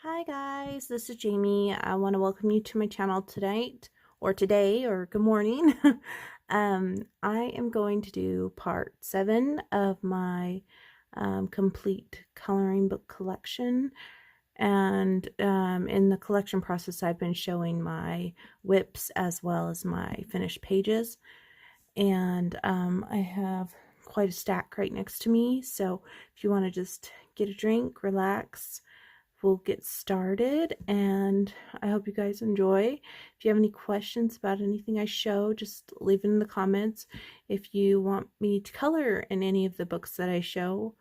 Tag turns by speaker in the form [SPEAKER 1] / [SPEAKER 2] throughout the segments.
[SPEAKER 1] Hi guys, this is Jamie. I want to welcome you to my channel tonight, or today, or good morning. I am going to do part 7 of my complete coloring book collection. And in the collection process, I've been showing my whips as well as my finished pages. And I have quite a stack right next to me. So if you want to just get a drink, relax, we'll get started, and I hope you guys enjoy. If you have any questions about anything I show, just leave it in the comments. If you want me to color in any of the books that I show,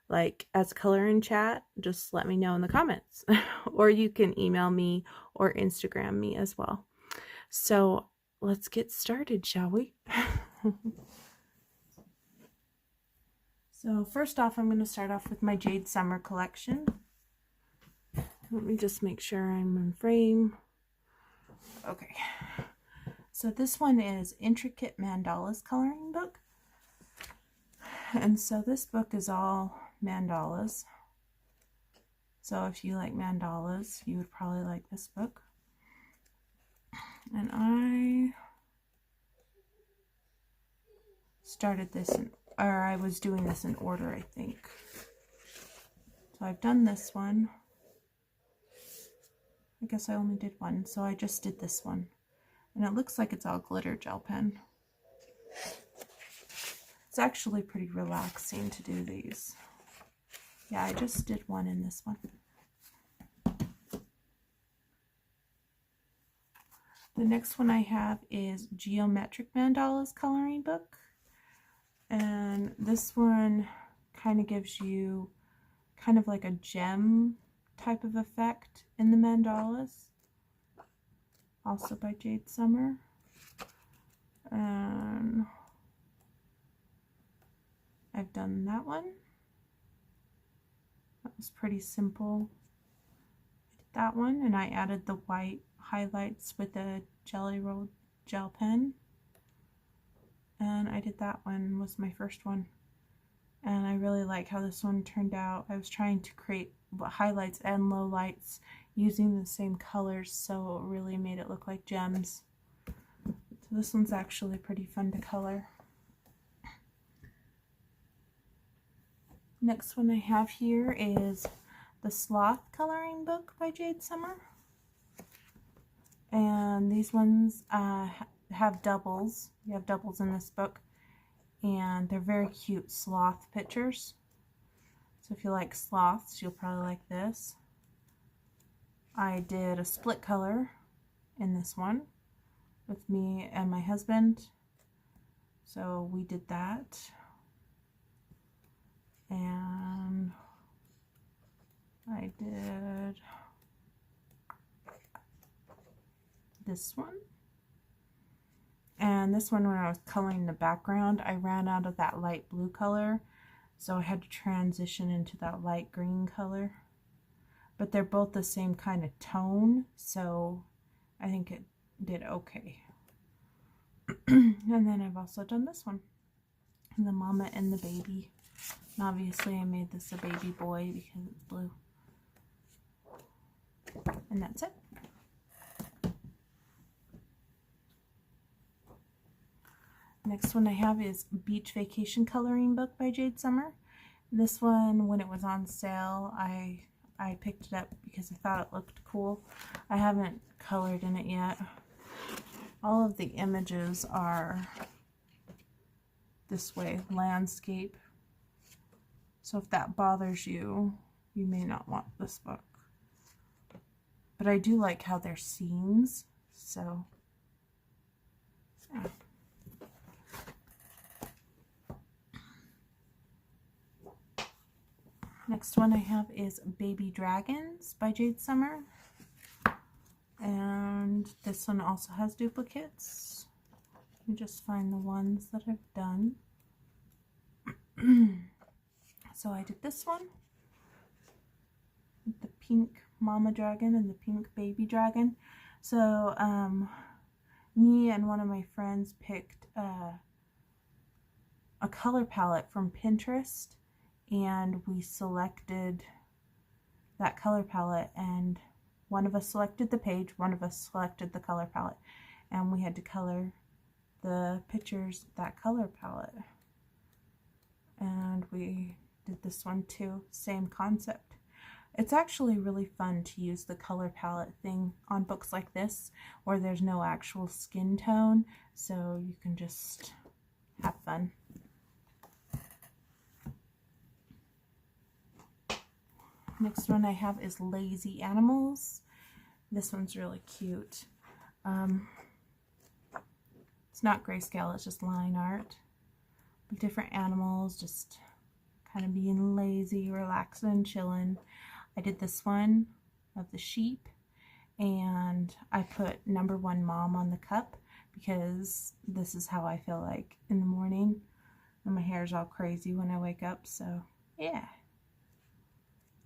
[SPEAKER 1] like as color in chat, just let me know in the comments. Or you can email me or Instagram me as well. So let's get started, shall we? So first off, I'm going to start off with my Jade Summer collection. Let me just make sure I'm in frame. Okay. So this one is Intricate Mandalas Coloring Book. And so this book is all mandalas. So if you like mandalas, you would probably like this book. And I started this I was doing this in order, I think. So I've done this one. I guess I only did one, so I just did this one. And it looks like it's all glitter gel pen. It's actually pretty relaxing to do these. Yeah, I just did one in this one. The next one I have is Geometric Mandalas Coloring Book. And this one kind of gives you kind of like a gem type of effect in the mandalas. Also by Jade Summer. And I've done that one. That was pretty simple. I did that one, and I added the white highlights with a Jelly Roll gel pen. And I did that one, was my first one. And I really like how this one turned out. I was trying to create highlights and lowlights using the same colors, so it really made it look like gems. So this one's actually pretty fun to color. Next one I have here is the Sloth Coloring Book by Jade Summer. And these ones have doubles. You have doubles in this book. And they're very cute sloth pictures. So if you like sloths, you'll probably like this. I did a split color in this one with me and my husband. So we did that. And I did this one. And this one, when I was coloring the background, I ran out of that light blue color, so I had to transition into that light green color. But they're both the same kind of tone, so I think it did okay. And then I've also done this one, the mama and the baby. And obviously I made this a baby boy because it's blue. And that's it. Next one I have is Beach Vacation Coloring Book by Jade Summer. This one, when it was on sale, I picked it up because I thought it looked cool. I haven't colored in it yet. All of the images are this way, landscape. So if that bothers you, you may not want this book. But I do like how they're scenes, so yeah. Next one I have is Baby Dragons by Jade Summer. And this one also has duplicates. You just find the ones that I've done. So I did this one. The pink mama dragon and the pink baby dragon. So me and one of my friends picked a color palette from Pinterest. And we selected that color palette, and one of us selected the page, one of us selected the color palette, and we had to color the pictures that color palette. And we did this one too, same concept. It's actually really fun to use the color palette thing on books like this where there's no actual skin tone, so you can just have fun. Next one I have is Lazy Animals. This one's really cute. It's not grayscale, it's just line art. Different animals just kind of being lazy, relaxing, chilling. I did this one of the sheep, and I put #1 mom on the cup because this is how I feel like in the morning, and my hair's all crazy when I wake up, so yeah.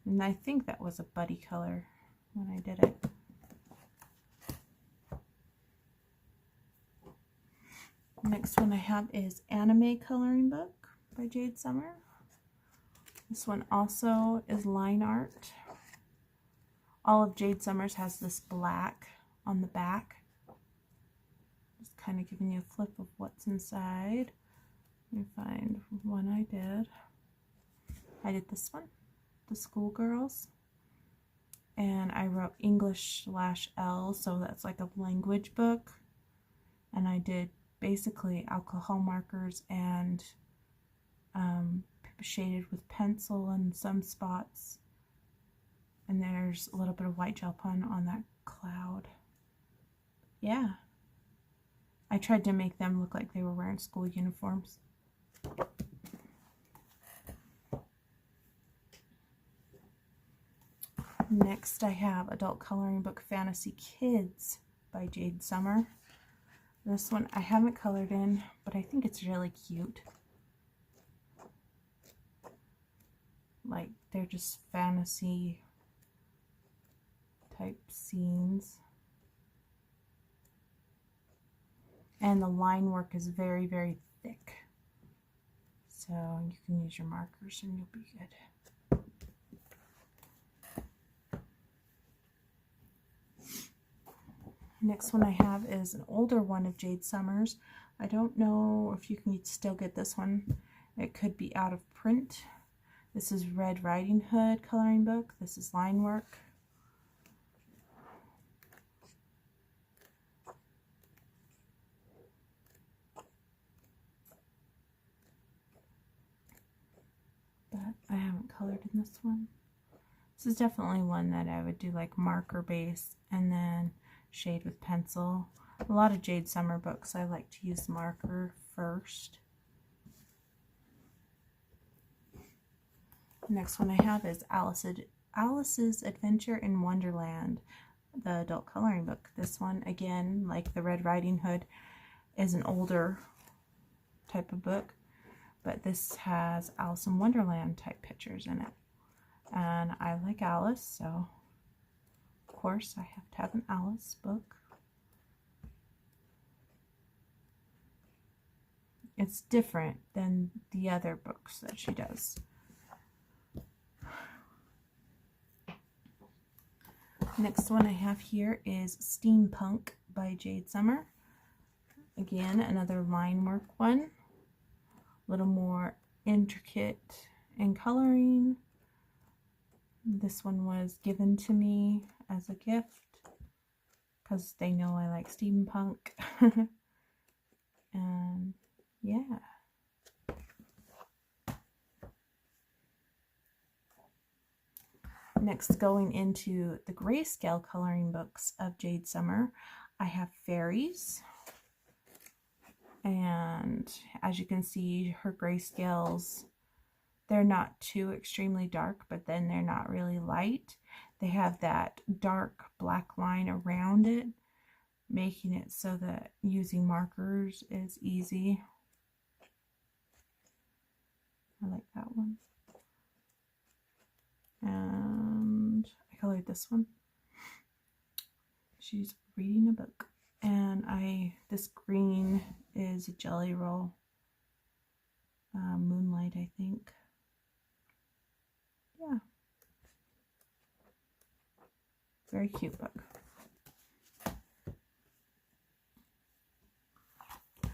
[SPEAKER 1] And I think that was a buddy color when I did it. Next one I have is Anime Coloring Book by Jade Summer. This one also is line art. All of Jade Summer's has this black on the back. Just kind of giving you a flip of what's inside. Let me find one I did. I did this one, the Schoolgirls. And I wrote English/L, so that's like a language book. And I did basically alcohol markers and shaded with pencil in some spots, and there's a little bit of white gel pen on that cloud. Yeah, I tried to make them look like they were wearing school uniforms. Next I have Adult Coloring Book Fantasy Kids by Jade Summer. This one I haven't colored in, but I think it's really cute. Like, they're just fantasy type scenes. And the line work is very, very thick. So you can use your markers and you'll be good. Next one I have is an older one of Jade Summer's. I don't know if you can still get this one. It could be out of print. This is Red Riding Hood coloring book. This is line work. But I haven't colored in this one. This is definitely one that I would do like marker base and then shade with pencil. A lot of Jade Summer books I like to use marker first. Next one I have is Alice's Adventure in Wonderland, the adult coloring book. This one, again, like the Red Riding Hood, is an older type of book, but this has Alice in Wonderland type pictures in it. And I like Alice, so of course I have to have an Alice book. It's different than the other books that she does. Next one I have here is Steampunk by Jade Summer. Again, another line work one. A little more intricate in coloring. This one was given to me as a gift because they know I like steampunk. And yeah. Next, going into the grayscale coloring books of Jade Summer, I have Fairies. And as you can see, her grayscales, they're not too extremely dark, but then they're not really light. They have that dark black line around it, making it so that using markers is easy. I like that one. And I colored this one. She's reading a book. And this green is a Jelly Roll. Moonlight, I think. Yeah. Very cute book.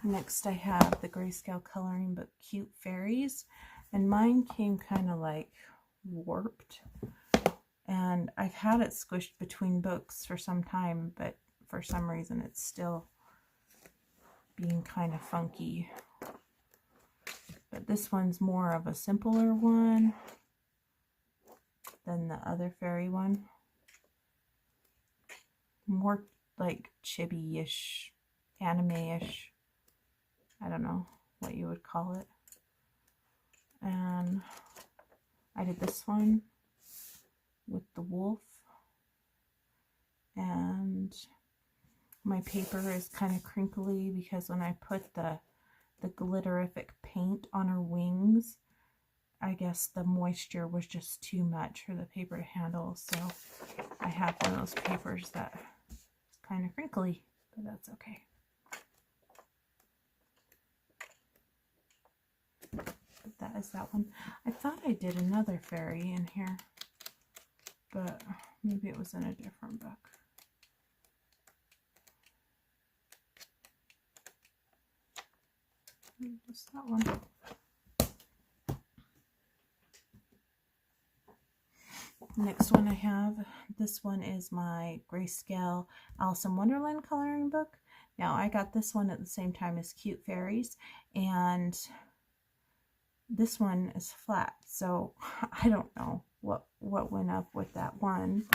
[SPEAKER 1] Next I have the Grayscale coloring book Cute Fairies, and mine came kind of like warped, and I've had it squished between books for some time, but for some reason it's still being kind of funky. But this one's more of a simpler one than the other fairy one. More like chibi-ish, anime-ish. I don't know what you would call it. And I did this one with the wolf. And my paper is kind of crinkly because when I put the glitterific paint on her wings, I guess the moisture was just too much for the paper to handle. So I have one of those papers that is kind of crinkly, but that's okay. But that is that one. I thought I did another fairy in here, but maybe it was in a different book. Just that one. Next one I have, this one is my Grayscale Alice in Wonderland coloring book. Now I got this one at the same time as Cute Fairies, and this one is flat, so I don't know what went up with that one,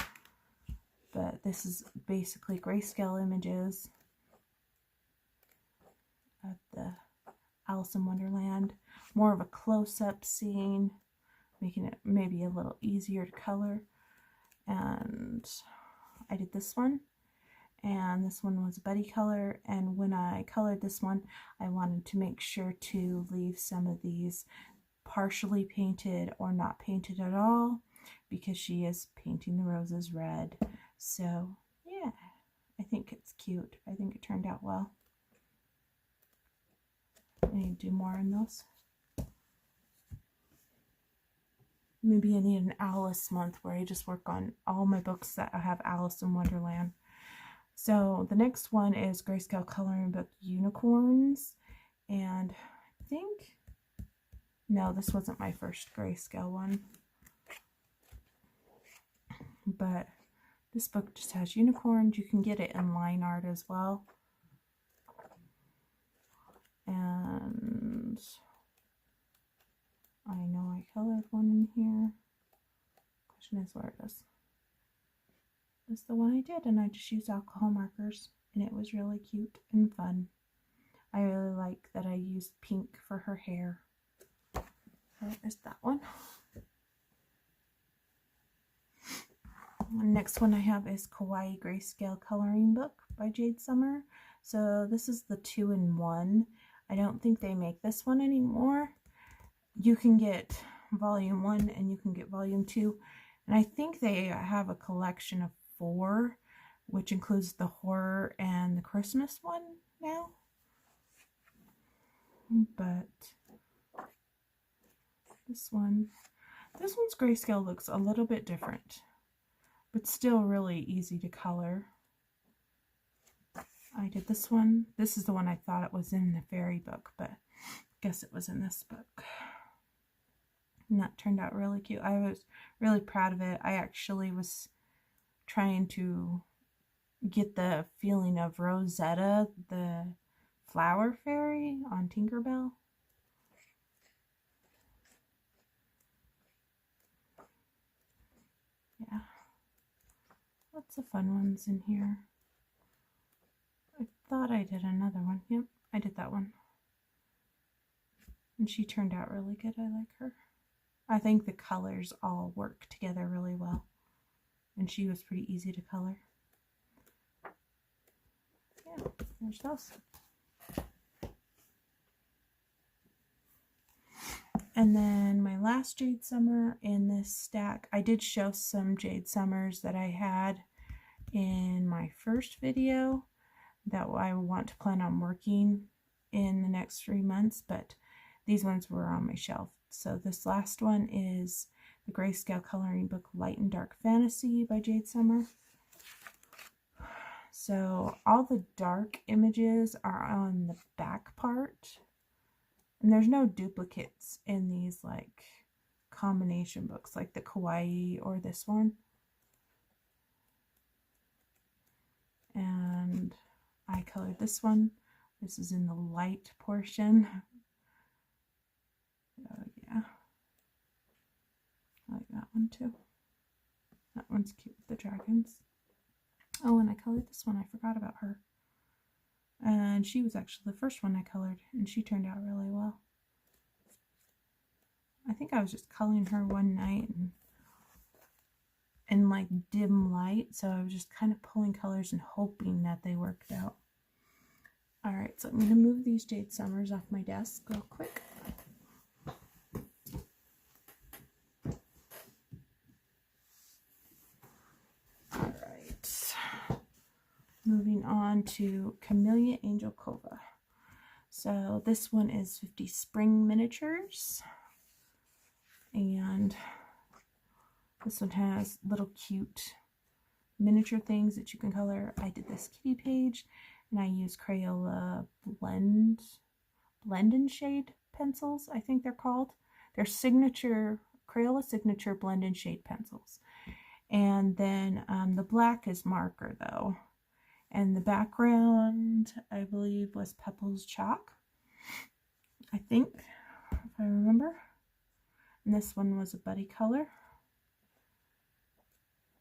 [SPEAKER 1] but this is basically grayscale images of the Alice in Wonderland, more of a close-up scene, making it maybe a little easier to color. And I did this one, and this one was a buddy color, and when I colored this one I wanted to make sure to leave some of these partially painted or not painted at all, because she is painting the roses red. So yeah, I think it's cute. I think it turned out well. I need to do more in those. Maybe I need an Alice month where I just work on all my books that I have Alice in Wonderland. So the next one is Grayscale coloring book Unicorns, and I think, no, this wasn't my first grayscale one, but this book just has unicorns. You can get it in line art as well. And I know I colored one in here. Question is where it is. This is the one I did, and I just used alcohol markers, and it was really cute and fun. I really like that I used pink for her hair. There's that one. Next one I have is Kawaii Grayscale Coloring Book by Jade Summer. So this is the 2-in-1. I don't think they make this one anymore. You can get volume 1 and you can get volume 2. And I think they have a collection of 4, which includes the horror and the Christmas one now. But this one's grayscale looks a little bit different, but still really easy to color. I did this one. This is the one I thought it was in the fairy book, but I guess it was in this book. And that turned out really cute. I was really proud of it. I actually was trying to get the feeling of Rosetta, the flower fairy on Tinkerbell. Yeah, lots of fun ones in here. I thought I did another one. Yep, I did that one. And she turned out really good. I like her. I think the colors all work together really well. And she was pretty easy to color. Yeah, there's those. And then my last Jade Summer in this stack, I did show some Jade Summers that I had in my first video that I want to plan on working in the next 3 months, but these ones were on my shelf. So this last one is the Grayscale Coloring Book Light and Dark Fantasy by Jade Summer. So all the dark images are on the back part, and there's no duplicates in these like combination books like the Kawaii or this one. And I colored this one. This is in the light portion. Oh yeah, I like that one too. That one's cute with the dragons. Oh, and I colored this one. I forgot about her. And she was actually the first one I colored, and she turned out really well. I think I was just coloring her one night and in like dim light, so I was just kind of pulling colors and hoping that they worked out. Alright, so I'm going to move these Jade Summers off my desk real quick. Alright, moving on to Chameleon Angelkova. So this one is 50 spring miniatures, and this one has little cute miniature things that you can color. I did this kitty page, and I used Crayola blend and shade pencils, I think they're called. They're signature, Crayola signature blend and shade pencils. And then the black is marker though. And the background, I believe, was Pebbles chalk, I think, if I remember. And this one was a buddy color.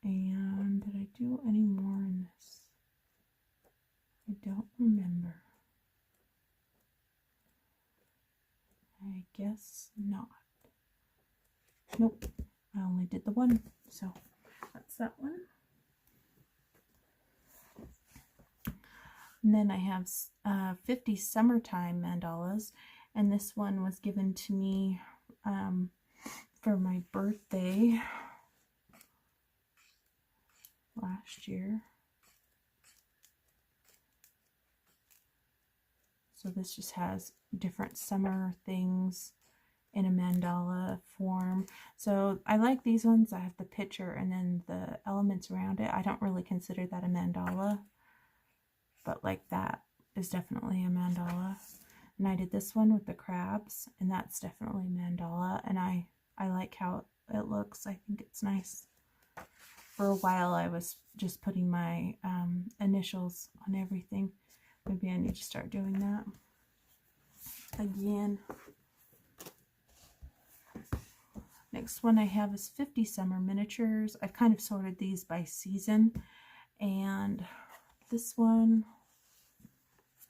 [SPEAKER 1] And did I do any more in this? I don't remember. I guess not. Nope, I only did the one, so that's that one. And then I have 50 summertime mandalas, and this one was given to me for my birthday last year. So this just has different summer things in a mandala form. So I like these ones. I have the picture and then the elements around it. I don't really consider that a mandala, but like that is definitely a mandala. And I did this one with the crabs, and that's definitely mandala, and I like how it looks. I think it's nice. For a while I was just putting my initials on everything. Maybe I need to start doing that again. Next one I have is 50 summer miniatures. I've kind of sorted these by season, and this one,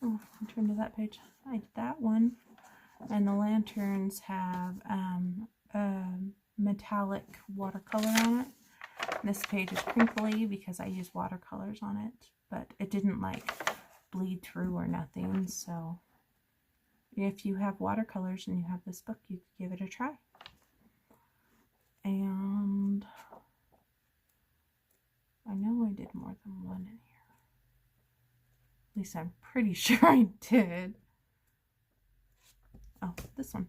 [SPEAKER 1] oh, I'll turn to that page. I did that one, and the lanterns have metallic watercolor on it. This page is crinkly because I use watercolors on it, but it didn't like bleed through or nothing. So if you have watercolors and you have this book, you could give it a try. And I know I did more than one in here. At least I'm pretty sure I did. Oh, this one.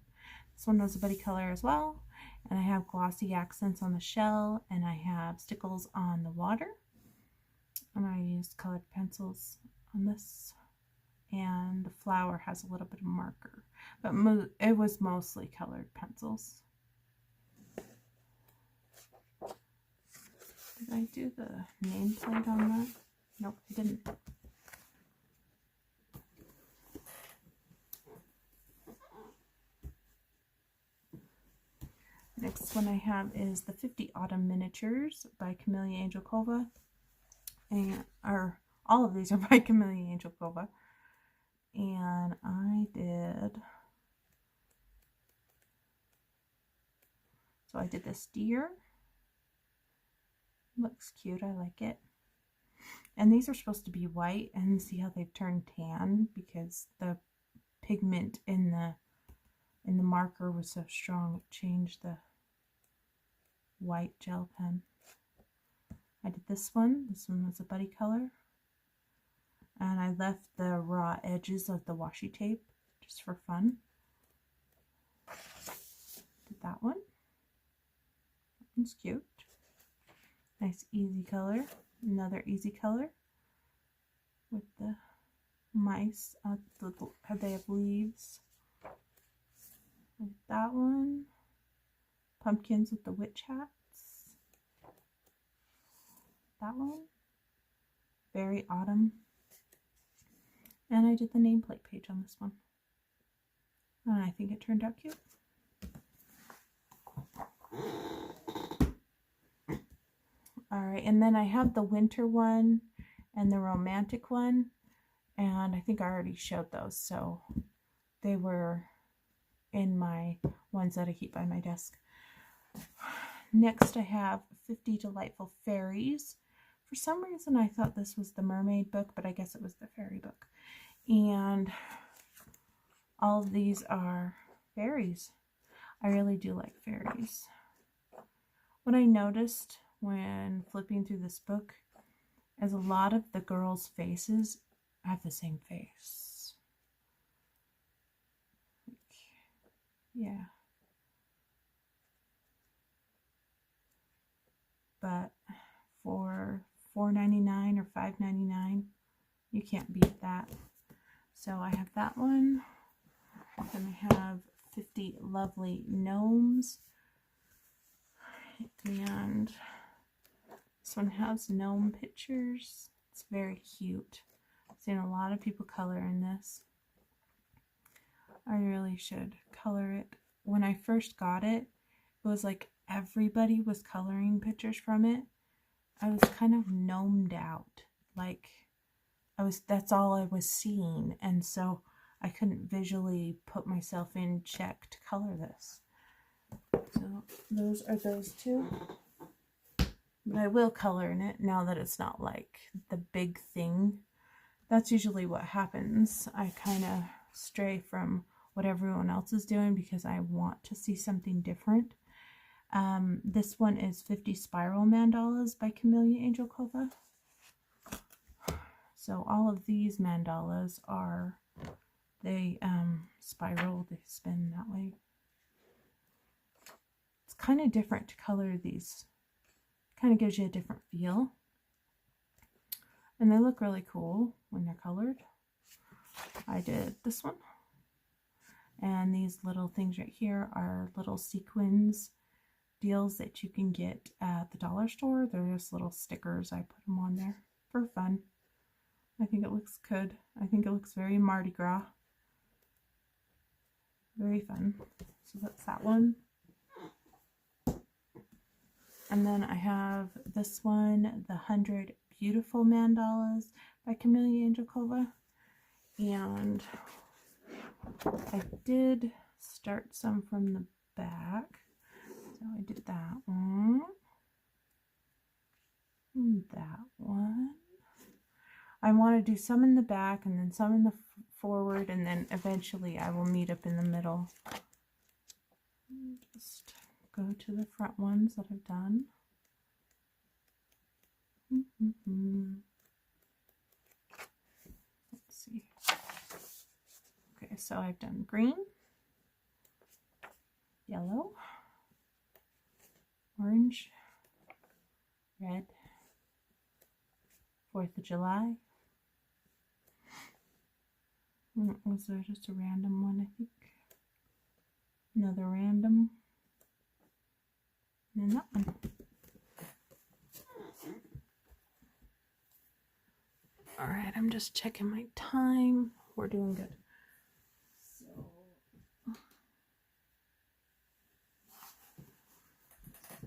[SPEAKER 1] This one was a buddy color as well. And I have glossy accents on the shell, and I have stickles on the water. And I used colored pencils on this. And the flower has a little bit of marker, but it was mostly colored pencils. Did I do the nameplate on that? Nope, I didn't. Next one I have is the 50 Autumn Miniatures by Chameleon Angelkova. And all of these are by Chameleon Angelkova. And I did, so I did this deer. Looks cute, I like it. And these are supposed to be white, and see how they've turned tan because the pigment in the marker was so strong it changed the white gel pen. I did this one. This one was a buddy color. And I left the raw edges of the washi tape just for fun. Did that one. That one's cute. Nice easy color. Another easy color. with the mice. They have leaves. Like that one. Pumpkins with the witch hats. That one. Very autumn. And I did the nameplate page on this one. And I think it turned out cute. Alright, and then I have the winter one and the romantic one. And I think I already showed those, so they were in my ones that I keep by my desk. Next I have 50 Delightful Fairies. For some reason I thought this was the mermaid book, but I guess it was the fairy book. And all of these are fairies. I really do like fairies. What I noticed when flipping through this book is a lot of the girls' faces have the same face. Yeah. But for $4.99 or $5.99, you can't beat that. So I have that one. Then I have 50 Lovely Gnomes. And this one has gnome pictures. It's very cute. I've seen a lot of people color in this. I really should color it. When I first got it, it was like everybody was coloring pictures from it. I was kind of gnomed out. Like that's all I was seeing. And so I couldn't visually put myself in check to color this. So those are those two. But I will color in it now that it's not like the big thing. That's usually what happens. I kind of stray from what everyone else is doing because I want to see something different. This one is 50 Spiral Mandalas by Chameleon Angelkova. So all of these mandalas are, they spiral, they spin that way. It's kind of different to color these. Kind of gives you a different feel. And they look really cool when they're colored. I did this one. And these little things right here are little sequins deals that you can get at the dollar store. They're just little stickers. I put them on there for fun. I think it looks good. I think it looks very Mardi Gras. Very fun. So that's that one. And then I have this one, the 100 Beautiful Mandalas by Chameleon Angelkova. And I did start some from the back. So I did that one. And that one. I want to do some in the back and then some in the forward, and then eventually I will meet up in the middle. Just go to the front ones that I've done. Let's see. Okay, so I've done green, yellow, orange, red, 4th of July. Was there just a random one, I think? Another random. And then that one. Alright, I'm just checking my time. We're doing good. So,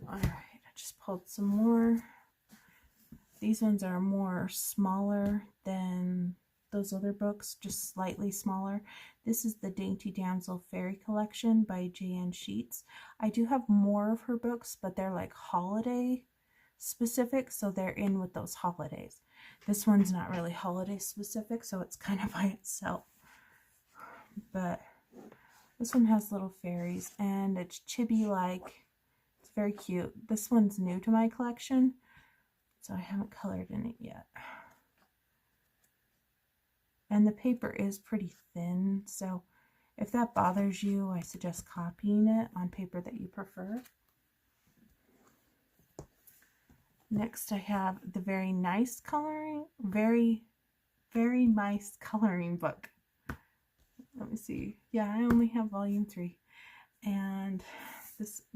[SPEAKER 1] alright, I just pulled some more. These ones are more smaller than those other books, just slightly smaller. This is the Dainty Damsel Fairy Collection by J.N. Sheets. I do have more of her books, but they're like holiday specific, so they're in with those holidays. This one's not really holiday specific, so it's kind of by itself. But this one has little fairies, and it's chibi-like. It's very cute. This one's new to my collection, so I haven't colored in it yet. And the paper is pretty thin, so if that bothers you, I suggest copying it on paper that you prefer. Next, I have the very nice coloring, very very nice coloring book. Let me see. Yeah, I only have volume 3. And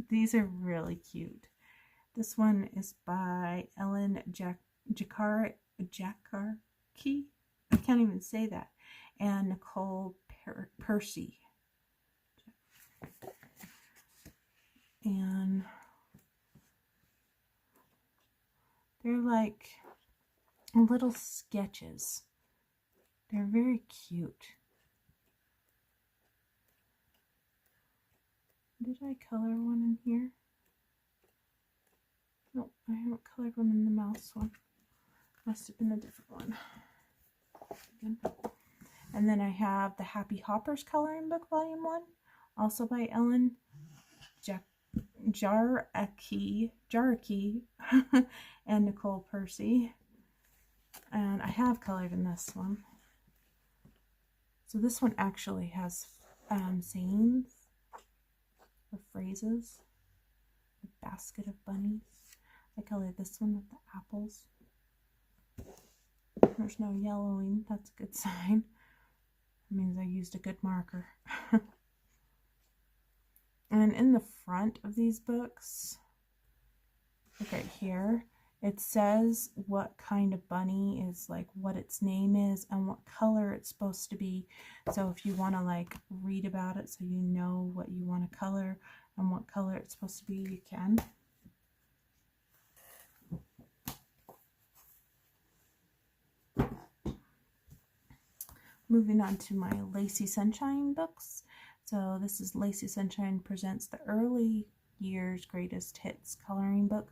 [SPEAKER 1] these are really cute. This one is by Ellen Jakarki. I can't even say that. And Nicole Percy. And they're like little sketches. They're very cute. Did I color one in here? Nope, I haven't colored one in the mouse one. Must have been a different one. And then I have the Happy Hoppers coloring book, volume 1, also by Ellen Jaraki and Nicole Percy. And I have colored in this one. So this one actually has sayings or phrases. A basket of bunnies. I colored this one with the apples. There's no yellowing. That's a good sign. It means I used a good marker. And in the front of these books, look right here, it says what kind of bunny is, like what its name is and what color it's supposed to be. So if you want to like read about it so you know what you want to color and what color it's supposed to be, you can. Moving on to my Lacey Sunshine books. So this is Lacey Sunshine Presents the Early Years Greatest Hits coloring book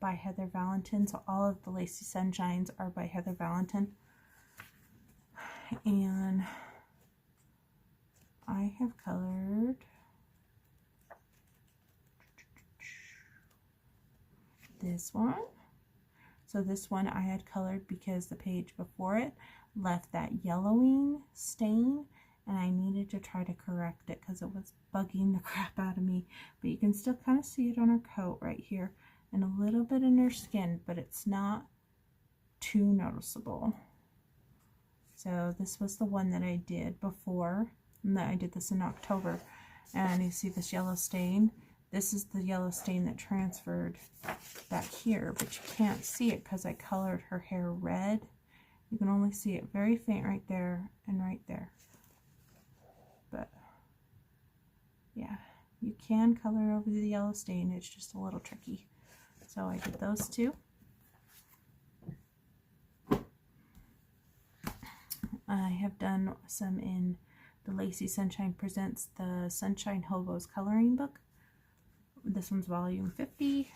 [SPEAKER 1] by Heather Valentin. So all of the Lacey Sunshines are by Heather Valentin. And I have colored this one. So this one I had colored because the page before it left that yellowing stain, and I needed to try to correct it because it was bugging the crap out of me. But you can still kind of see it on her coat right here and a little bit in her skin, but it's not too noticeable. So this was the one that I did before, and then I did this in October. And you see this yellow stain? This is the yellow stain that transferred back here, but you can't see it because I colored her hair red. You can only see it very faint right there and right there. But yeah, you can color over the yellow stain. It's just a little tricky. So I did those two. I have done some in the Lacey Sunshine Presents the Sunshine Hobos coloring book. This one's volume 50.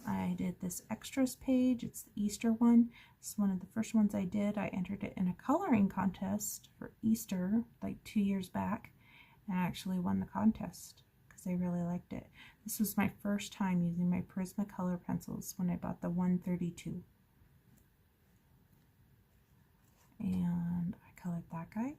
[SPEAKER 1] I did this extras page. It's the Easter one. It's one of the first ones I did. I entered it in a coloring contest for Easter like 2 years back, and I actually won the contest because I really liked it. This was my first time using my Prismacolor pencils when I bought the 132. And I colored that guy.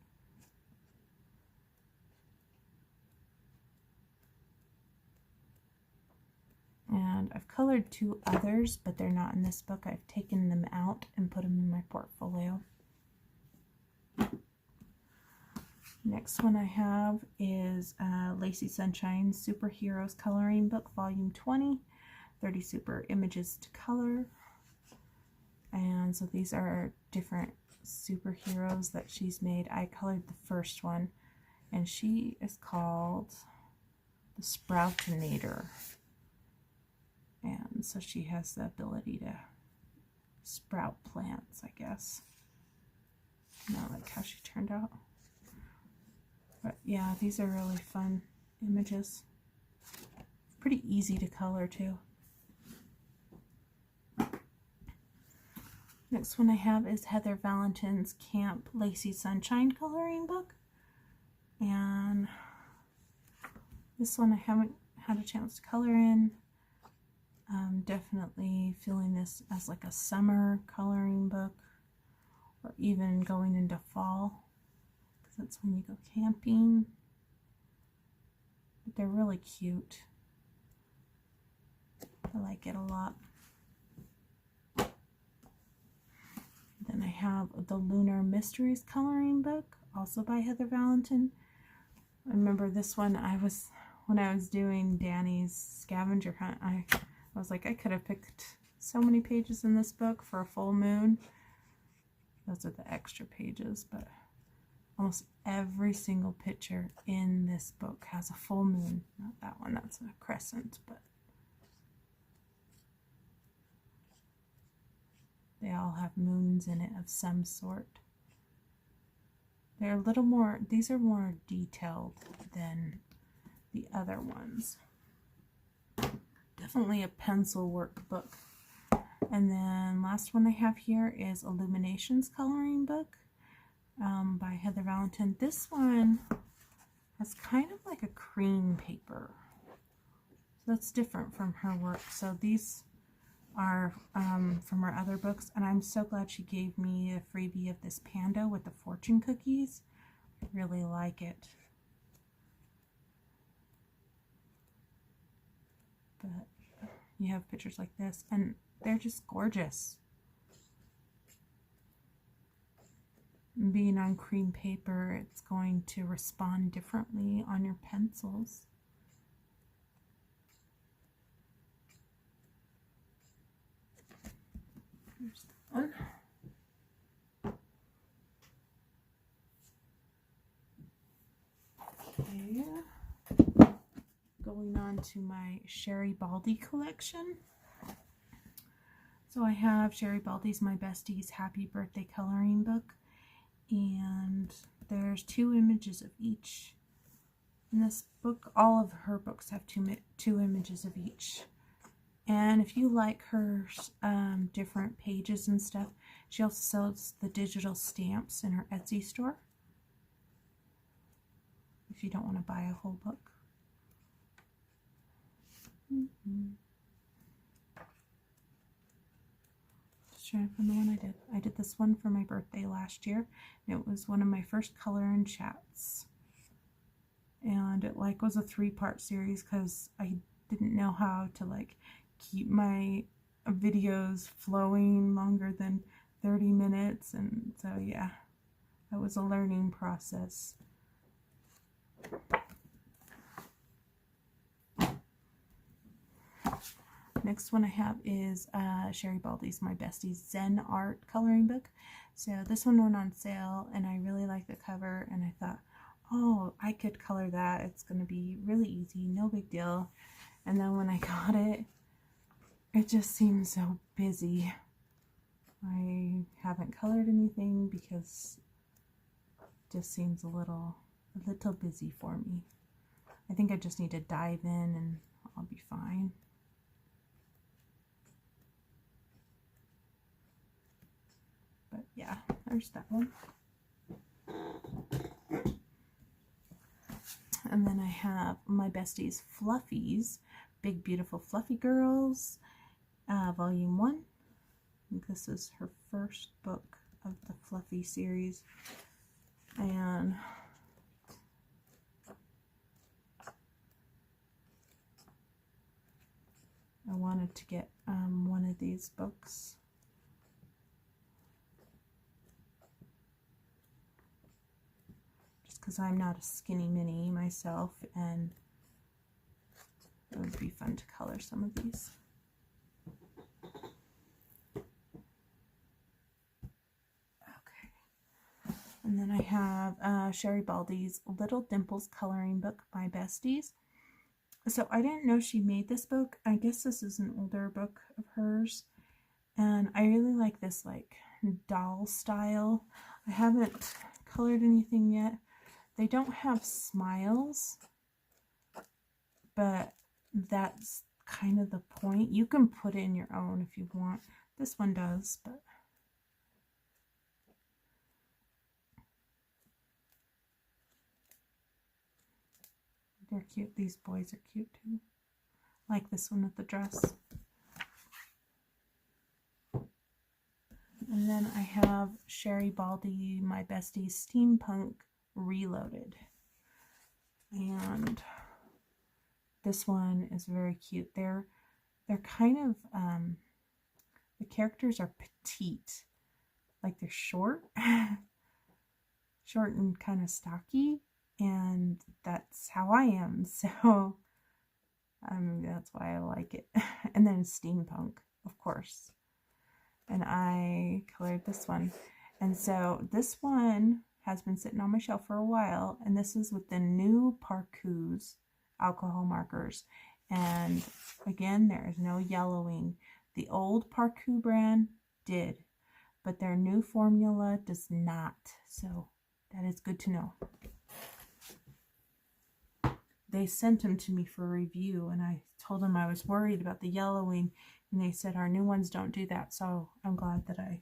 [SPEAKER 1] And I've colored 2 others, but they're not in this book. I've taken them out and put them in my portfolio. Next one I have is Lacey Sunshine Superheroes Coloring Book, Volume 20, 30 Super Images to Color. And so these are different superheroes that she's made. I colored the first one, and she is called the Sproutinator. And so she has the ability to sprout plants, I guess. And I like how she turned out. But yeah, these are really fun images. Pretty easy to color too. Next one I have is Heather Valentin's Camp Lacey Sunshine coloring book. And this one I haven't had a chance to color in. Definitely feeling this as like a summer coloring book, or even going into fall, because that's when you go camping. But they're really cute. I like it a lot. have the Lunar Mysteries coloring book, also by Heather Valentin. I remember this one, when I was doing Danny's scavenger hunt, I was like, I could have picked so many pages in this book for a full moon. Those are the extra pages, but almost every single picture in this book has a full moon. Not that one, that's a crescent, but they all have moons in it of some sort. They're a little more, these are more detailed than the other ones. Definitely a pencil work book. And then last one I have here is Illuminations coloring book by Heather Valentin. This one has kind of like a cream paper. So that's different from her work. So these are from her other books, and I'm so glad she gave me a freebie of this panda with the fortune cookies. I really like it. But you have pictures like this, and they're just gorgeous. Being on cream paper, it's going to respond differently on your pencils. There's that one. Okay. Going on to my Sherry Baldy collection. So I have Sherry Baldy's My Bestie's Happy Birthday coloring book, and there's 2 images of each. In this book, all of her books have two images of each. And if you like her different pages and stuff, she also sells the digital stamps in her Etsy store, if you don't want to buy a whole book. Just trying to find the one I did. I did this one for my birthday last year, and it was one of my first color and chats. And it was a 3-part series because I didn't know how to keep my videos flowing longer than 30 minutes, and so yeah, that was a learning process. Next one I have is Sherry Baldy's My Bestie's Zen Art coloring book. So this one went on sale, and I really liked the cover, and I thought, oh, I could color that. It's going to be really easy, no big deal. And then when I got it, it just seems so busy. I haven't colored anything because it just seems a little busy for me. I think I just need to dive in and I'll be fine. But yeah, there's that one. And then I have My Bestie's Fluffies, Big Beautiful Fluffy Girls, Volume 1. I think this is her first book of the Fluffy series. And I wanted to get one of these books. Because I'm not a skinny mini myself, and it would be fun to color some of these. Okay. And then I have Sherry Baldy's Little Dimples coloring book, My Besties. So I didn't know she made this book. I guess this is an older book of hers. And I really like this doll style. I haven't colored anything yet. They don't have smiles, but that's kind of the point. You can put in your own if you want. This one does, but they're cute. These boys are cute too. Like this one with the dress. And then I have Sherry Baldy, My Bestie's Steampunk Reloaded, and this one is very cute. They're kind of the characters are petite, like they're short, short and kind of stocky, and that's how I am. So that's why I like it. And then steampunk, of course. And I colored this one. And so this one has been sitting on my shelf for a while, and this is with the new Parcours alcohol markers. And again, there is no yellowing. The old Parcours brand did, but their new formula does not. So that is good to know. They sent them to me for review, and I told them I was worried about the yellowing, and they said our new ones don't do that. So I'm glad that I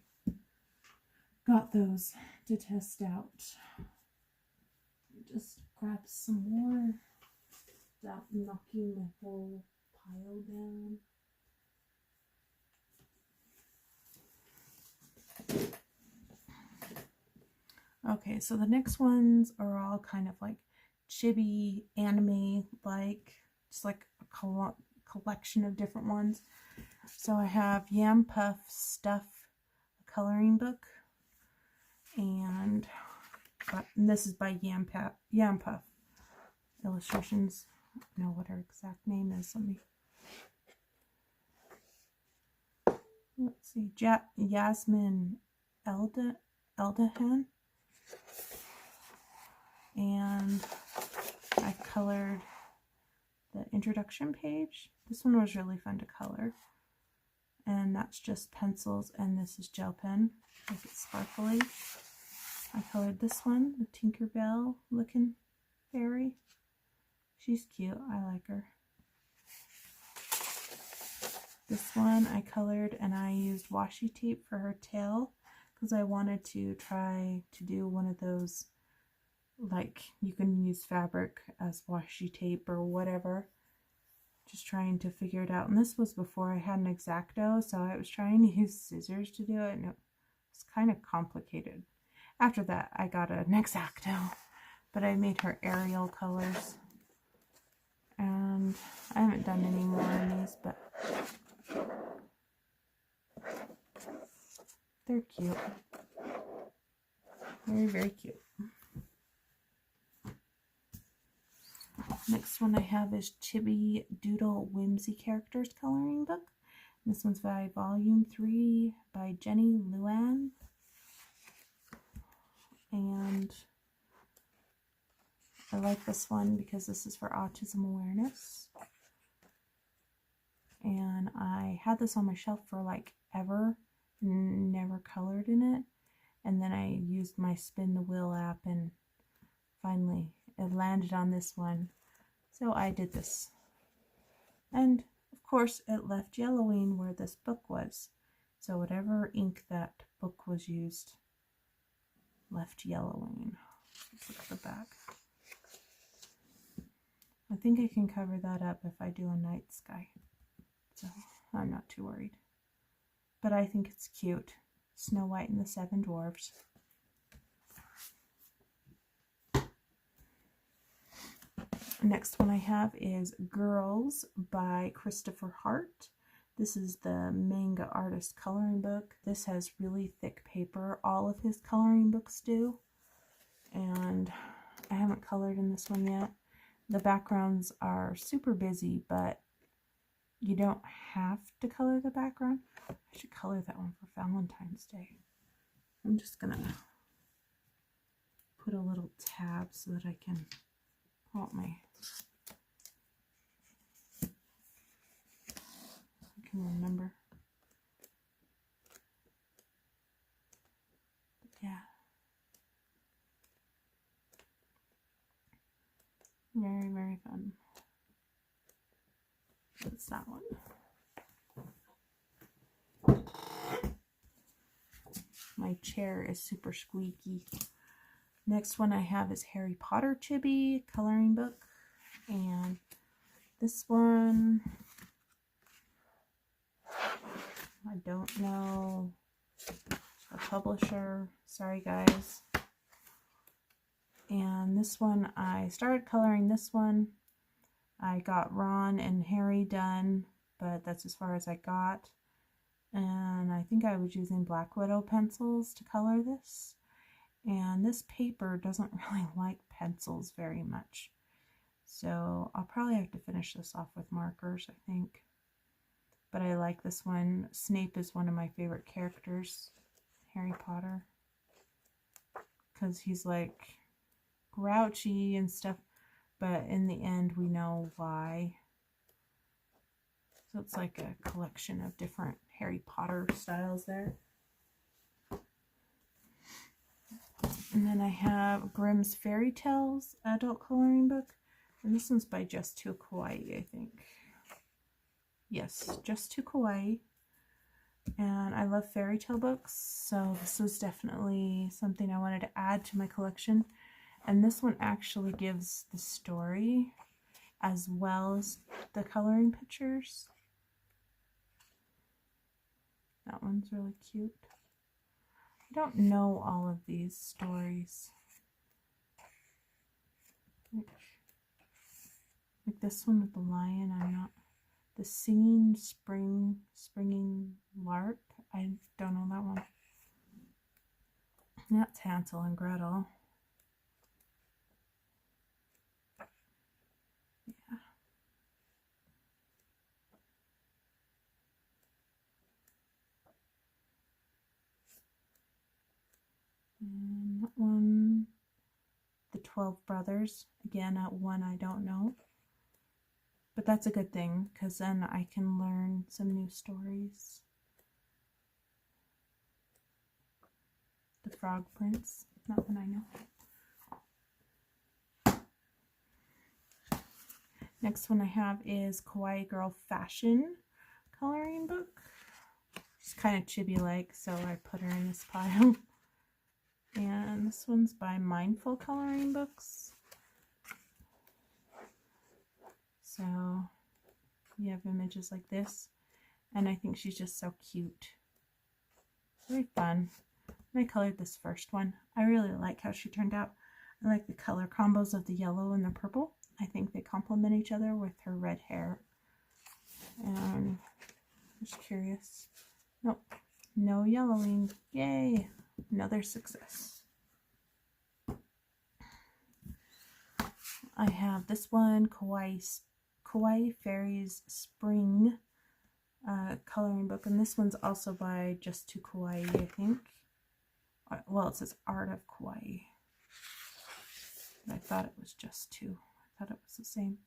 [SPEAKER 1] got those to test out. Just grab some more without knocking the whole pile down. Okay, so the next ones are all kind of like chibi anime, like just like a collection of different ones. So I have Yam Puff Stuff, a coloring book, and this is by Yam Puff Illustrations. I don't know what her exact name is. Let's see, Yasmin Eldahan. And I colored the introduction page. This one was really fun to color. And that's just pencils, and this is gel pen. Make it sparkly. I colored this one, the Tinkerbell looking fairy. She's cute. I like her. This one I colored, and I used washi tape for her tail because I wanted to try to do one of those, like you can use fabric as washi tape or whatever. Just trying to figure it out. And this was before I had an X-Acto, so I was trying to use scissors to do it, and it was kind of complicated. After that, I got an X-Acto, but I made her Ariel colors. And I haven't done any more in these, but they're cute. Very, very cute. Next one I have is Chibi Doodle Whimsy Characters Coloring Book. This one's by Volume 3 by Jenny Luan. And I like this one because this is for autism awareness. And I had this on my shelf for like ever, never colored in it. And then I used my Spin the Wheel app, and finally it landed on this one. So I did this. And of course it left yellowing where this book was. So whatever ink that book was used left yellowing. Let's look at the back. I think I can cover that up if I do a night sky. So I'm not too worried. But I think it's cute. Snow White and the Seven Dwarfs. Next one I have is Girls by Christopher Hart. This is the manga artist coloring book. This has really thick paper. All of his coloring books do. And I haven't colored in this one yet. The backgrounds are super busy, but you don't have to color the background. I should color that one for Valentine's Day. I'm just gonna put a little tab so that I can pull out my, I can remember. But yeah. Very, very fun. That's that one. My chair is super squeaky. Next one I have is Harry Potter Chibi coloring book. And this one, I don't know a publisher. Sorry guys. And this one, I started coloring this one. I got Ron and Harry done, but that's as far as I got. and I think I was using Black Widow pencils to color this. And this paper doesn't really like pencils very much. So I'll probably have to finish this off with markers, I think. But I like this one. Snape is one of my favorite characters, Harry Potter. Because he's like grouchy and stuff. But in the end, we know why. So it's like a collection of different Harry Potter styles there. And then I have Grimm's Fairy Tales adult coloring book. And this one's by Just to Kawaii, I think. Yes, Just to Kawaii. And I love fairy tale books, so this was definitely something I wanted to add to my collection. And this one actually gives the story as well as the coloring pictures. That one's really cute. I don't know all of these stories. Like this one with the lion, I'm not. The Singing Springing Lark, I don't know that one. That's Hansel and Gretel. Yeah. And that one, The 12 Brothers. Again, one I don't know. But that's a good thing, because then I can learn some new stories. The Frog Prince, that one I know. Next one I have is Kawaii Girl Fashion coloring book. She's kind of chibi-like, so I put her in this pile. And this one's by Mindful Coloring Books. So you have images like this, and I think she's just so cute. Very fun. And I colored this first one. I really like how she turned out. I like the color combos of the yellow and the purple. I think they complement each other with her red hair. And just curious. Nope, no yellowing. Yay! Another success. I have this one, Kawaii Fairies Spring coloring book, and this one's also by Just to Kawaii, I think. Well, it says Art of Kawaii. But I thought it was Just to. I thought it was the same.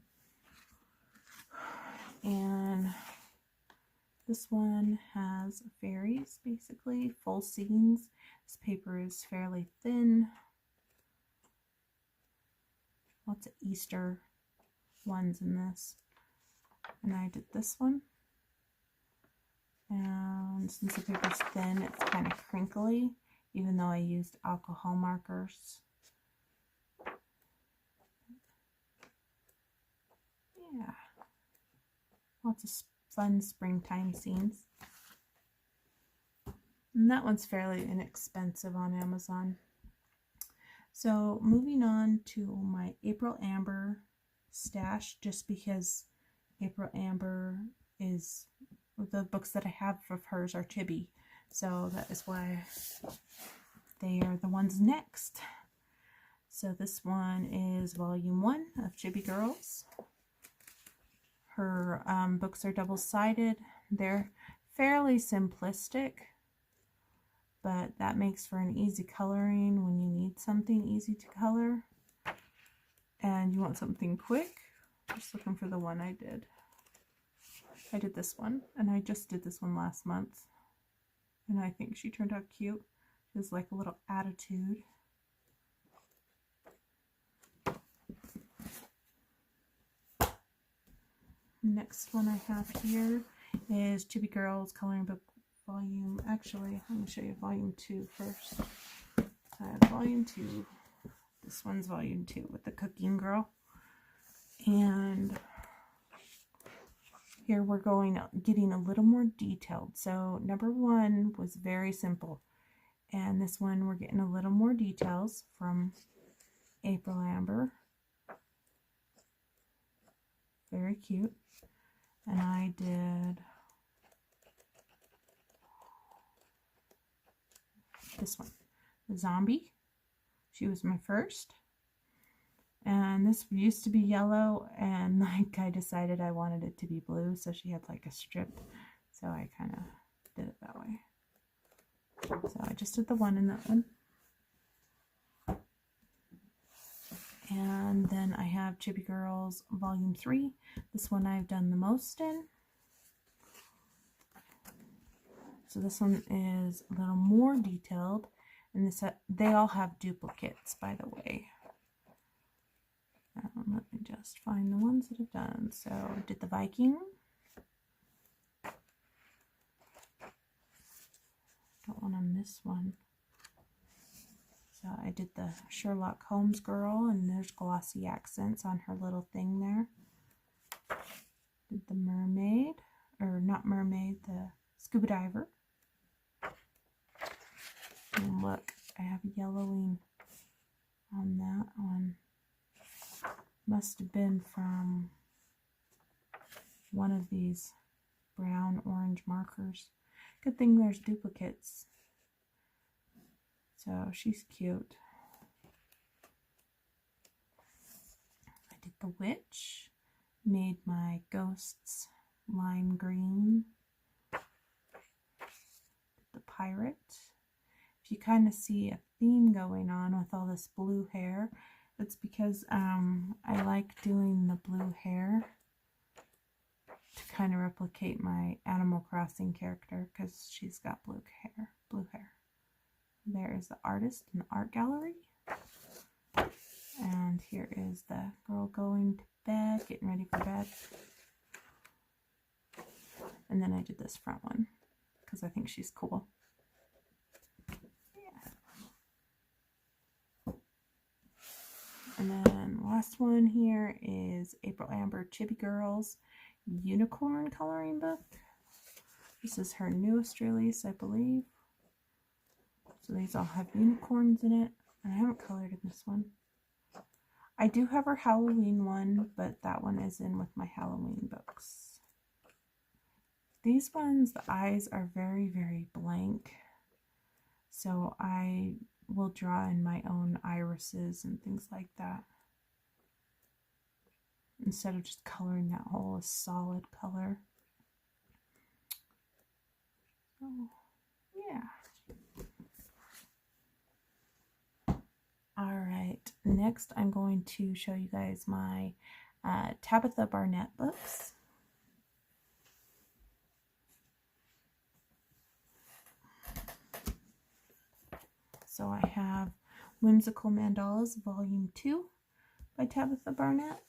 [SPEAKER 1] And this one has fairies, basically, full scenes. This paper is fairly thin. Lots of Easter ones in this. And I did this one. And since the paper's thin, it's kind of crinkly, even though I used alcohol markers. Yeah. Lots of fun springtime scenes. And that one's fairly inexpensive on Amazon. So moving on to my April Amber stash, just because April Amber is the books that I have of hers are Chibi. So that is why they are the ones next. So this one is volume 1 of Chibi Girls. Her books are double-sided. They're fairly simplistic, but that makes for an easy coloring when you need something easy to color and you want something quick. Just looking for the one I did. I did this one, and I just did this one last month, and I think she turned out cute. There's like a little attitude. Next one I have here is Chibi Girls Coloring Book Volume. Actually, I'm going to show you Volume 2 first. I have Volume 2. This one's Volume 2 with the Cooking Girl. And here we're getting a little more detailed. So number 1 was very simple. And this one we're getting a little more details from April Amber. Very cute. And I did this one, the zombie. She was my first. And this used to be yellow, and like I decided I wanted it to be blue, so she had like a strip. So I kind of did it that way. So I just did the one in that one. And then I have Chibi Girls Volume 3. This one I've done the most in. So this one is a little more detailed. And this, they all have duplicates, by the way. Let me just find the ones that I've done. So I did the Viking. Don't want to miss one. So I did the Sherlock Holmes girl, and there's glossy accents on her little thing there. Did the mermaid, or not mermaid, the scuba diver. And look, I have yellowing on that one. Must have been from one of these brown orange markers. Good thing there's duplicates. So she's cute. I did the witch, made my ghosts lime green. The pirate. If you kind of see a theme going on with all this blue hair, it's because I like doing the blue hair to kind of replicate my Animal Crossing character, because she's got blue hair. There is the artist in the art gallery. And here is the girl going to bed, getting ready for bed. And then I did this front one because I think she's cool. Yeah. And then last one here is April Amber Chibi Girls Unicorn coloring book. This is her newest release, I believe. So these all have unicorns in it, and I haven't colored in this one. I do have her Halloween one, but that one is in with my Halloween books. These ones, the eyes are very, very blank. So I will draw in my own irises and things like that, instead of just coloring that whole solid color. So, yeah. Alright, next I'm going to show you guys my Tabitha Barnette books. So I have Whimsical Mandalas Volume 2 by Tabitha Barnette.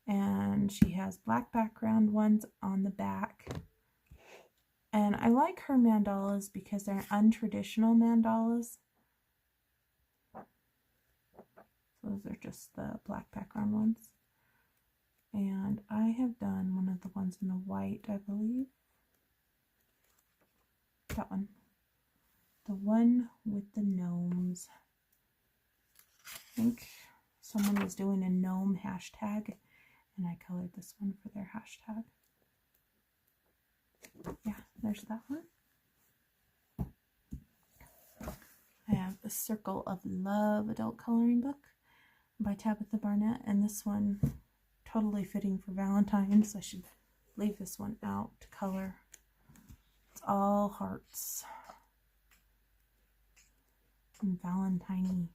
[SPEAKER 1] And she has black background ones on the back. And I like her mandalas because they're untraditional mandalas. Those are just the black background ones. And I have done one of the ones in the white, I believe. That one. The one with the gnomes. I think someone was doing a gnome hashtag, and I colored this one for their hashtag. Yeah, there's that one. I have the Circle of Love adult coloring book by Tabitha Barnette, and this one totally fitting for Valentine's. I should leave this one out to color. It's all hearts and Valentine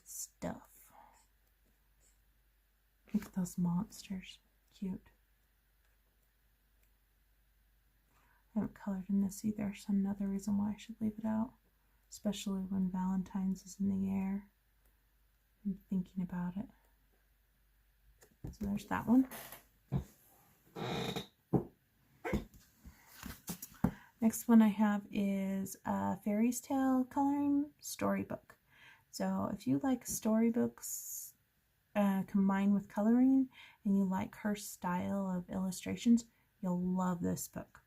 [SPEAKER 1] stuff. Look at those monsters, cute. I haven't colored in this either, so another reason why I should leave it out, especially when Valentine's is in the air. I'm thinking about it. So there's that one. Next one I have is a Fairy's Tale coloring storybook. So if you like storybooks combined with coloring, and you like her style of illustrations, you'll love this book.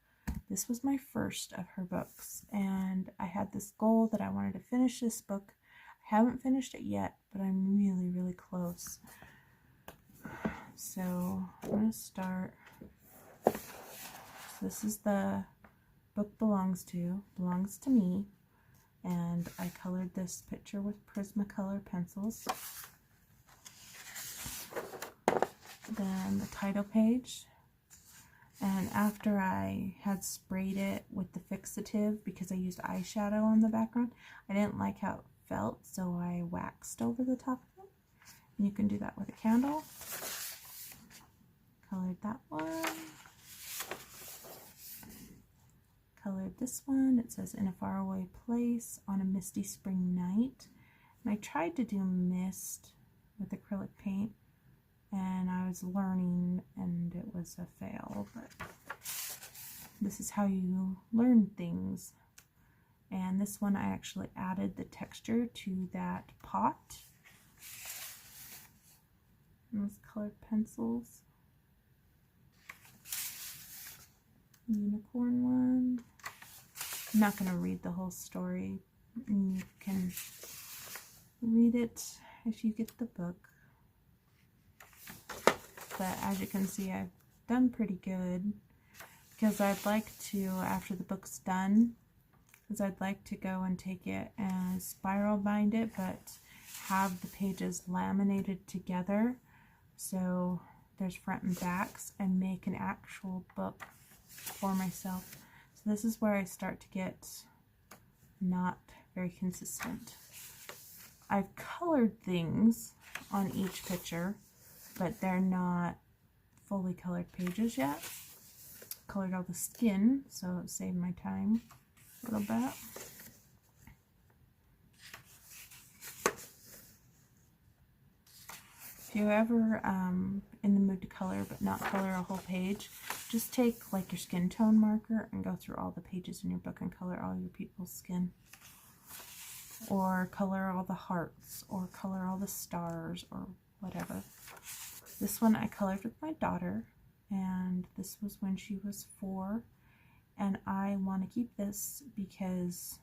[SPEAKER 1] This was my first of her books, and I had this goal that I wanted to finish this book. I haven't finished it yet, but I'm really, really close. So I'm going to start. So this is the book belongs to me. and I colored this picture with Prismacolor pencils. Then the title page, and after I had sprayed it with the fixative, because I used eyeshadow on the background, I didn't like how it felt, so I waxed over the top of it. And you can do that with a candle. Colored that one. Colored this one. It says "In a Faraway Place on a Misty Spring Night." And I tried to do mist with acrylic paint, and I was learning, and it was a fail, but this is how you learn things. And this one I actually added the texture to that pot. And those colored pencils. Unicorn one. I'm not going to read the whole story. You can read it if you get the book. But as you can see, I've done pretty good, because I'd like to, after the book's done, I'd like to go and take it and spiral bind it, but have the pages laminated together so there's front and backs, and make an actual book for myself. So this is where I start to get not very consistent. I've colored things on each picture, but they're not fully colored pages yet. Colored all the skin, so it saved my time a little bit. If you're ever in the mood to color but not color a whole page, just take like your skin tone marker and go through all the pages in your book and color all your people's skin. Or color all the hearts, or color all the stars, or whatever. This one I colored with my daughter, and this was when she was 4, and I want to keep this because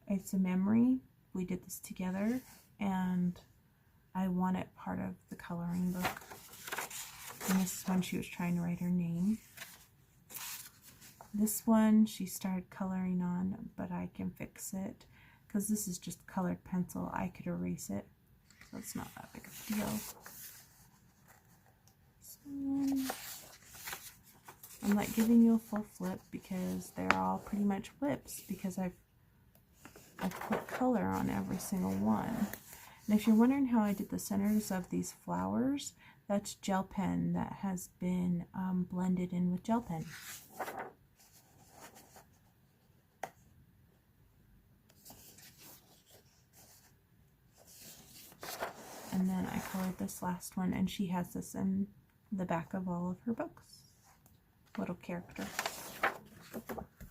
[SPEAKER 1] it's a memory. We did this together, and I want it part of the coloring book. And this is when she was trying to write her name. This one she started coloring on, but I can fix it because this is just colored pencil. I could erase it, so it's not that big of a deal. I'm like giving you a full flip because they're all pretty much flips, because I've put color on every single one. And if you're wondering how I did the centers of these flowers, that's gel pen that has been blended in with gel pen. And then I colored this last one, and she has this in the back of all of her books. Little character.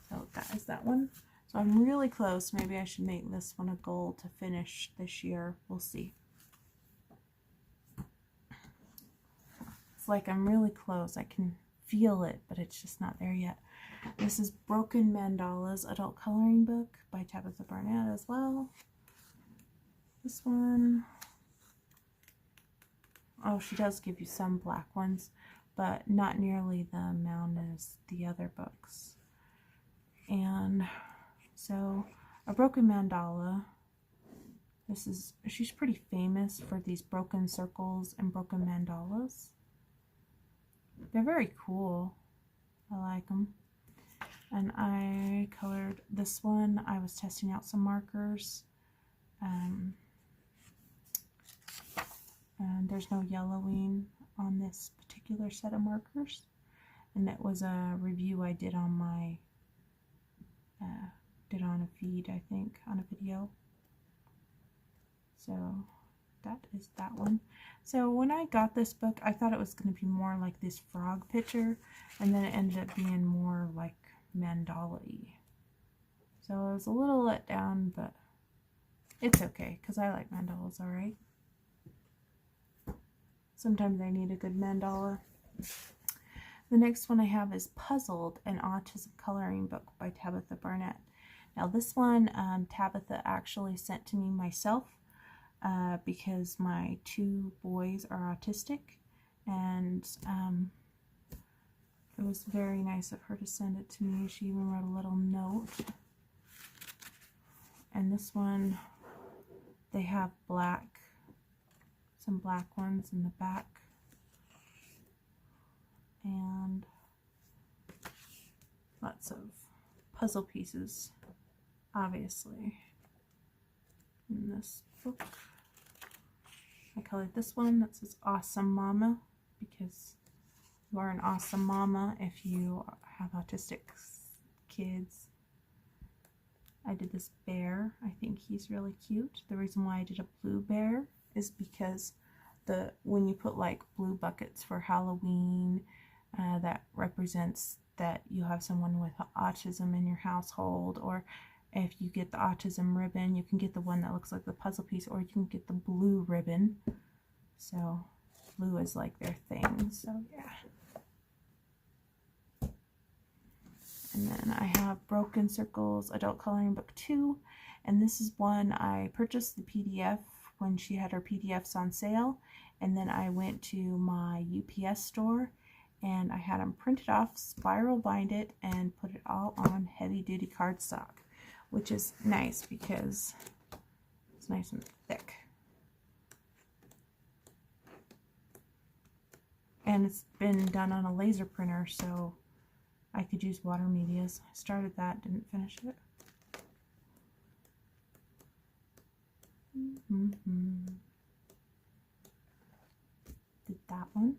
[SPEAKER 1] So that is that one. So I'm really close. Maybe I should make this one a goal to finish this year. We'll see. It's like I'm really close. I can feel it, but it's just not there yet. This is Broken Mandalas Adult Coloring Book by Tabitha Barnette as well. This one. Oh, she does give you some black ones, but not nearly the amount as the other books. And so a broken mandala, she's pretty famous for these broken circles and broken mandalas. They're very cool. I like them. And I colored this one. I was testing out some markers. And there's no yellowing on this particular set of markers. And that was a review I did on my, on a feed, I think, on a video. So that is that one. So when I got this book, I thought it was going to be more like this frog picture, and then it ended up being more like mandala-y. So I was a little let down, but it's okay, because I like mandalas, alright? Sometimes I need a good mandala. The next one I have is Puzzled, an Autism Coloring Book by Tabitha Barnette. Now this one, Tabitha actually sent to me myself because my 2 boys are autistic, and it was very nice of her to send it to me. She even wrote a little note. And this one, they have some black ones in the back. And lots of puzzle pieces, obviously, in this book. I colored this one that says Awesome Mama, because you are an awesome mama if you have autistic kids. I did this bear. I think he's really cute. The reason why I did a blue bear is because when you put like blue buckets for Halloween, that represents that you have someone with autism in your household, or if you get the autism ribbon, you can get the one that looks like the puzzle piece, or you can get the blue ribbon. So blue is like their thing. So yeah. And then I have Broken Circles Adult Coloring Book 2, and this is one I purchased the PDF when she had her PDFs on sale, and then I went to my UPS store and I had them printed off, spiral bind it, and put it all on heavy duty cardstock, which is nice because it's nice and thick. And it's been done on a laser printer, so I could use water medias. I started that, didn't finish it. Did that one.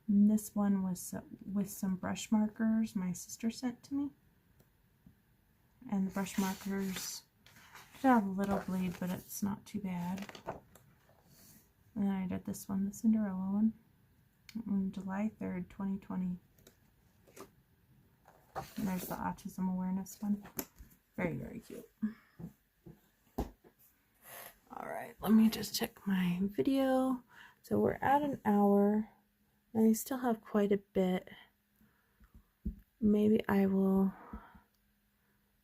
[SPEAKER 1] And this one was with some brush markers my sister sent to me. And the brush markers did have a little bleed, but it's not too bad. And then I did this one, the Cinderella one, on July 3rd, 2020. And there's the autism awareness one. Very, very cute. Alright, let me just check my video. So we're at an hour, and I still have quite a bit. Maybe I will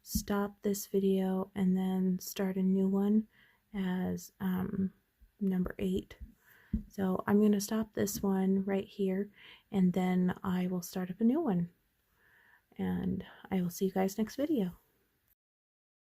[SPEAKER 1] stop this video and then start a new one as number 8. So I'm going to stop this one right here, and then I will start up a new one. And I will see you guys next video.